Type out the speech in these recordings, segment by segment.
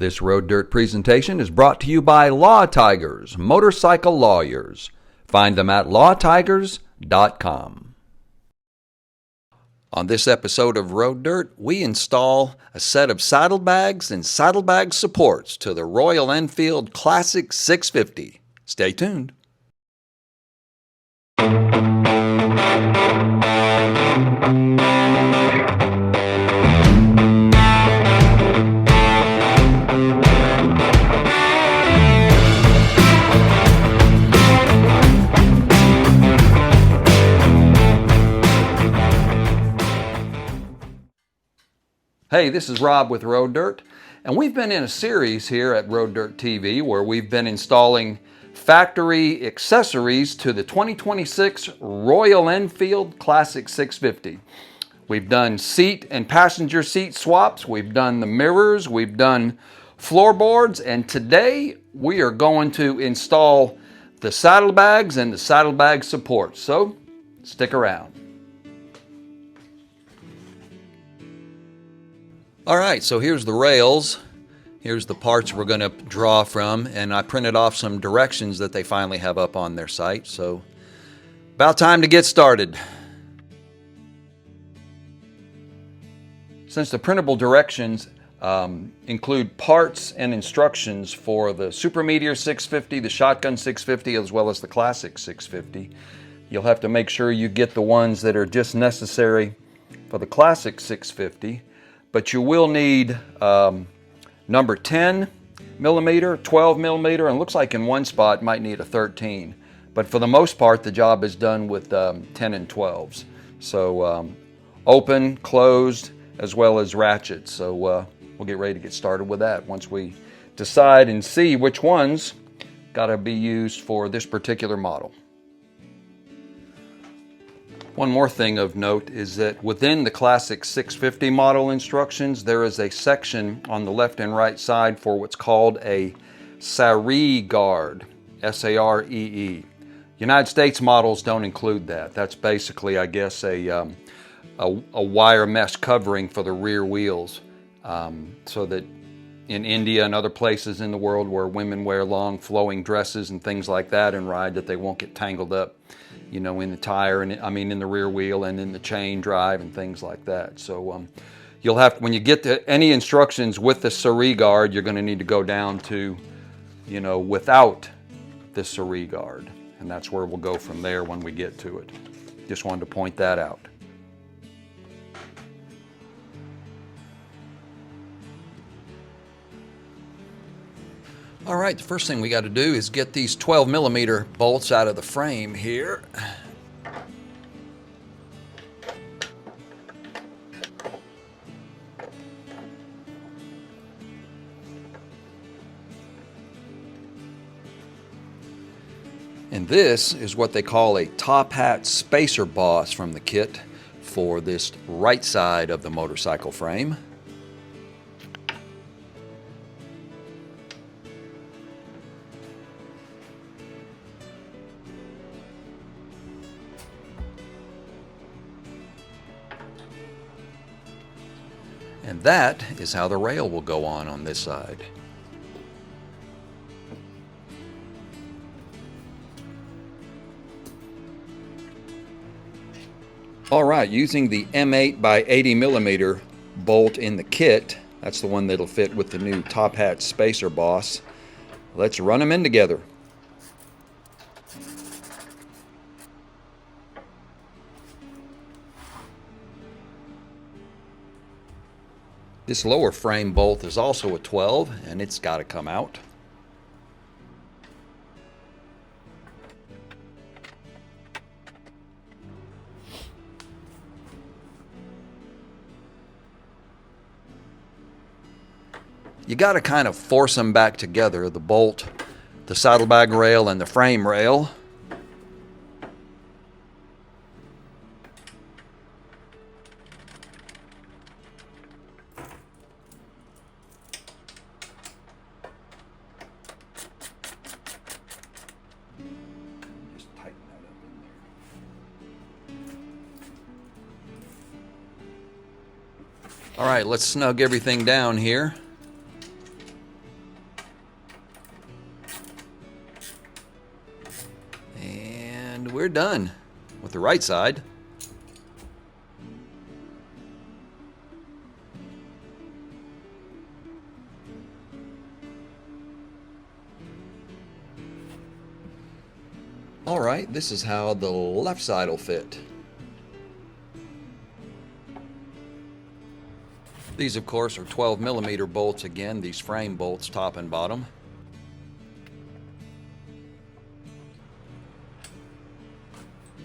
This Road Dirt presentation is brought to you by Law Tigers, motorcycle lawyers. Find them at lawtigers.com. On this episode of Road Dirt, we install a set of saddlebags and saddlebag supports to the Royal Enfield Classic 650. Stay tuned. Hey, this is Rob with Road Dirt, and we've been in a series here at Road Dirt TV where we've been installing factory accessories to the 2026 Royal Enfield Classic 650. We've done seat and passenger seat swaps, we've done the mirrors, we've done floorboards, and today we are going to install the saddlebags and the saddlebag supports, so stick around. All right, so here's the rails. Here's the parts we're going to draw from, and I printed off some directions that they finally have up on their site. So about time to get started. Since the printable directions include parts and instructions for the Super Meteor 650, the Shotgun 650, as well as the Classic 650, you'll have to make sure you get the ones that are just necessary for the Classic 650. But you will need number 10 millimeter, 12 millimeter, and looks like in one spot might need a 13. But for the most part, the job is done with 10 and 12s. So open, closed, as well as ratchets. So we'll get ready to get started with that once we decide and see which ones got to be used for this particular model. One more thing of note is that within the Classic 650 model instructions, there is a section on the left and right side for what's called a saree guard, S-A-R-E-E. United States models don't include that. That's basically, I guess, a wire mesh covering for the rear wheels, so that in India and other places in the world where women wear long flowing dresses and things like that and ride, that they won't get tangled up, you know, in the tire, and in the rear wheel and in the chain drive and things like that. So you'll have, when you get to any instructions with the saree guard, you're going to need to go down to, you know, without the saree guard, and that's where we'll go from there when we get to it. Just wanted to point that out. All right, the first thing we got to do is get these 12 millimeter bolts out of the frame here. And this is what they call a top hat spacer boss from the kit for this right side of the motorcycle frame. And that is how the rail will go on this side. All right, using the M8 by 80 millimeter bolt in the kit, that's the one that'll fit with the new top hat spacer boss. Let's run them in together. This lower frame bolt is also a 12, and it's got to come out. You got to kind of force them back together, the bolt, the saddlebag rail, and the frame rail. All right, let's snug everything down here. And we're done with the right side. All right, this is how the left side will fit. These, of course, are 12mm bolts again, these frame bolts, top and bottom.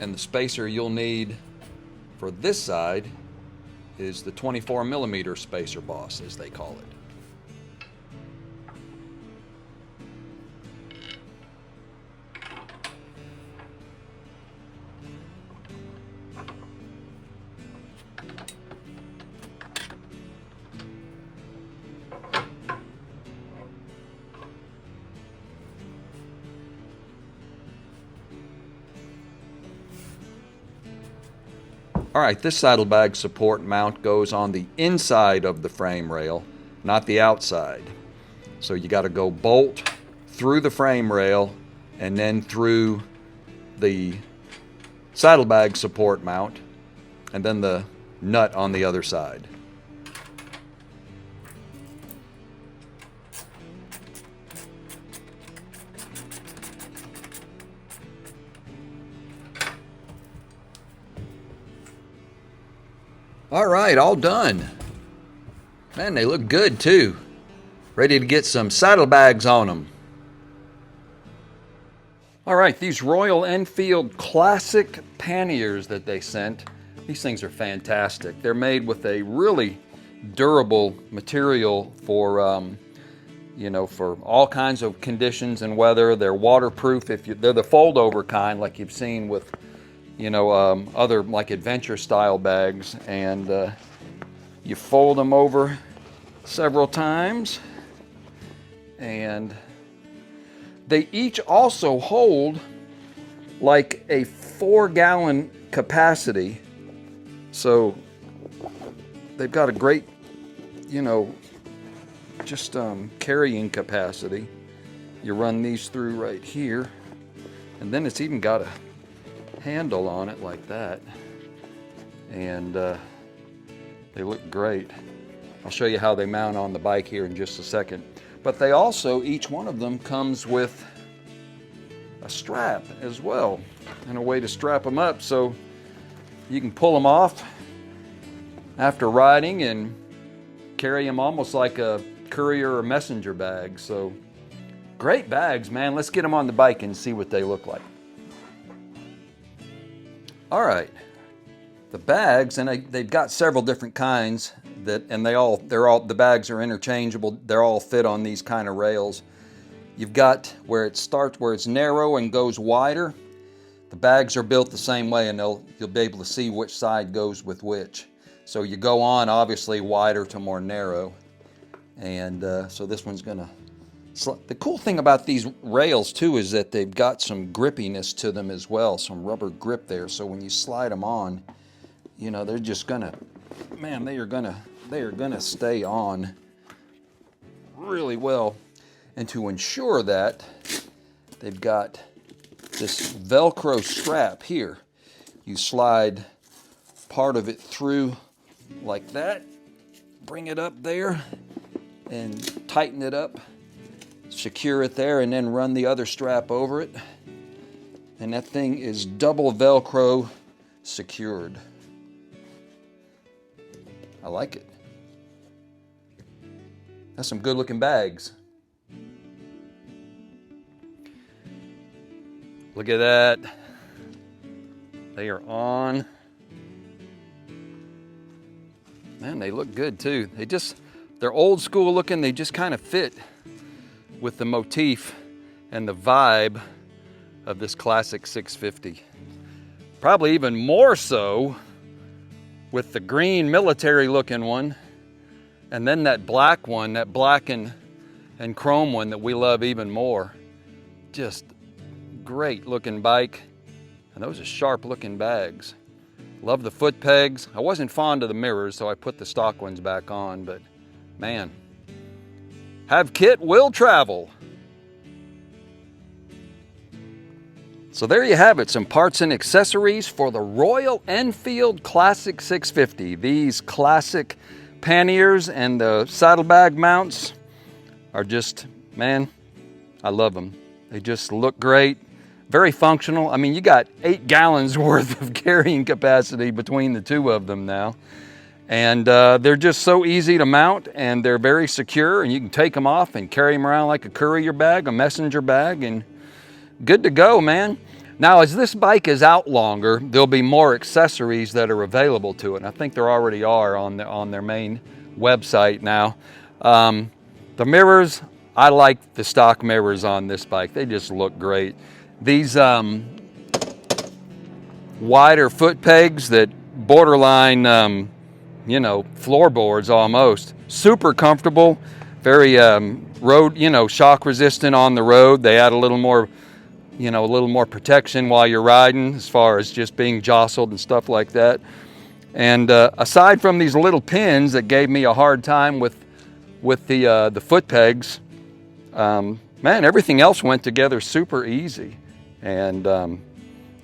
And the spacer you'll need for this side is the 24mm spacer boss, as they call it. All right, this saddlebag support mount goes on the inside of the frame rail, not the outside. So you got to go bolt through the frame rail and then through the saddlebag support mount and then the nut on the other side. All right, all done. Man, they look good too. Ready to get some saddlebags on them. All right, these Royal Enfield Classic Panniers that they sent, these things are fantastic. They're made with a really durable material for, you know, for all kinds of conditions and weather. They're waterproof. They're the fold-over kind, like you've seen with, you know, other like adventure style bags, and you fold them over several times, and they each also hold like a 4-gallon capacity, so they've got a great, you know, just carrying capacity. You run these through right here, and then it's even got a handle on it like that, and they look great. I'll show you how they mount on the bike here in just a second. But they also, each one of them comes with a strap as well, and a way to strap them up so you can pull them off after riding and carry them almost like a courier or messenger bag. So great bags, man. Let's get them on the bike and see what they look like. All right, the bags, and they've got several different kinds and the bags are interchangeable. They're all fit on these kind of rails. You've got where it starts, where it's narrow and goes wider. The bags are built the same way, and you'll be able to see which side goes with which. So you go on obviously wider to more narrow, and so this one's gonna. The cool thing about these rails too is that they've got some grippiness to them as well, some rubber grip there. So when you slide them on, you know, they're just gonna, man, they are gonna stay on really well. And to ensure that, they've got this Velcro strap here. You slide part of it through like that, bring it up there, and tighten it up. Secure it there, and then run the other strap over it, and that thing is double Velcro secured. I like it. That's some good looking bags. Look at that. They are on. Man, they look good too. They're old school looking. They just kind of fit with the motif and the vibe of this classic 650. Probably even more so with the green military looking one, and then that black one, that black and chrome one that we love even more. Just great looking bike, and those are sharp looking bags. Love the foot pegs. I wasn't fond of the mirrors, so I put the stock ones back on, but man, have kit, will travel. So there you have it, some parts and accessories for the Royal Enfield Classic 650. These classic panniers and the saddlebag mounts are just, man, I love them. They just look great, very functional. I mean, you got 8 gallons worth of carrying capacity between the two of them now. And they're just so easy to mount, and they're very secure, and you can take them off and carry them around like a courier bag, a messenger bag, and good to go, man. Now, as this bike is out longer, there'll be more accessories that are available to it. And I think there already are on their main website now. The mirrors, I like the stock mirrors on this bike. They just look great. These wider foot pegs that borderline, you know, floorboards almost. Super comfortable, very road, you know, shock resistant on the road. They add a little more, you know, a little more protection while you're riding as far as just being jostled and stuff like that. And aside from these little pins that gave me a hard time with the foot pegs, man, everything else went together super easy, and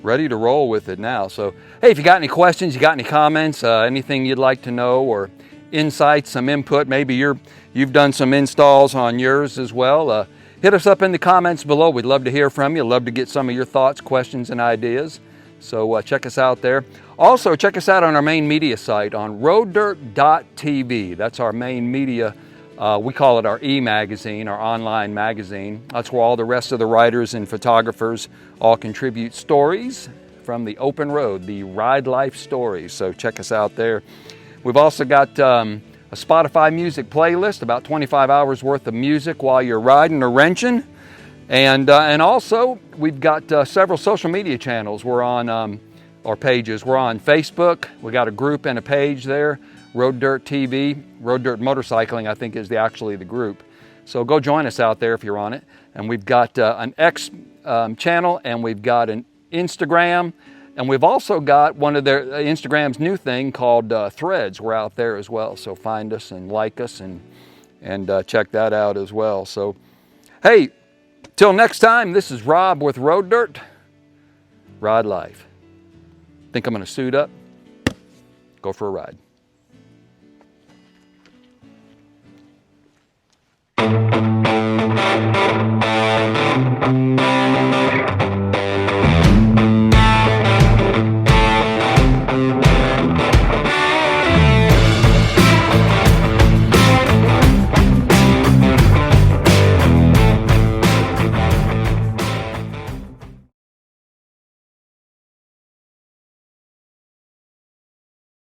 ready to roll with it now. So, hey, if you got any questions, you got any comments, anything you'd like to know, or insights, some input, maybe you've done some installs on yours as well, hit us up in the comments below. We'd love to hear from you. Love to get some of your thoughts, questions, and ideas. So check us out there. Also, check us out on our main media site on roaddirt.tv. That's our main media. We call it our e-magazine, our online magazine. That's where all the rest of the writers and photographers all contribute stories from the open road, the ride life stories. So check us out there. We've also got a Spotify music playlist, about 25 hours worth of music while you're riding or wrenching. And also, we've got several social media channels. We're on, or pages. We're on Facebook. We got a group and a page there, Road Dirt TV. Road Dirt Motorcycling, I think, is actually the group. So go join us out there if you're on it. And we've got an X channel, and we've got an Instagram. And we've also got one of their Instagram's new thing called Threads. We're out there as well. So find us and like us and check that out as well. So, hey, till next time, this is Rob with Road Dirt. Ride life. Think I'm going to suit up? Go for a ride.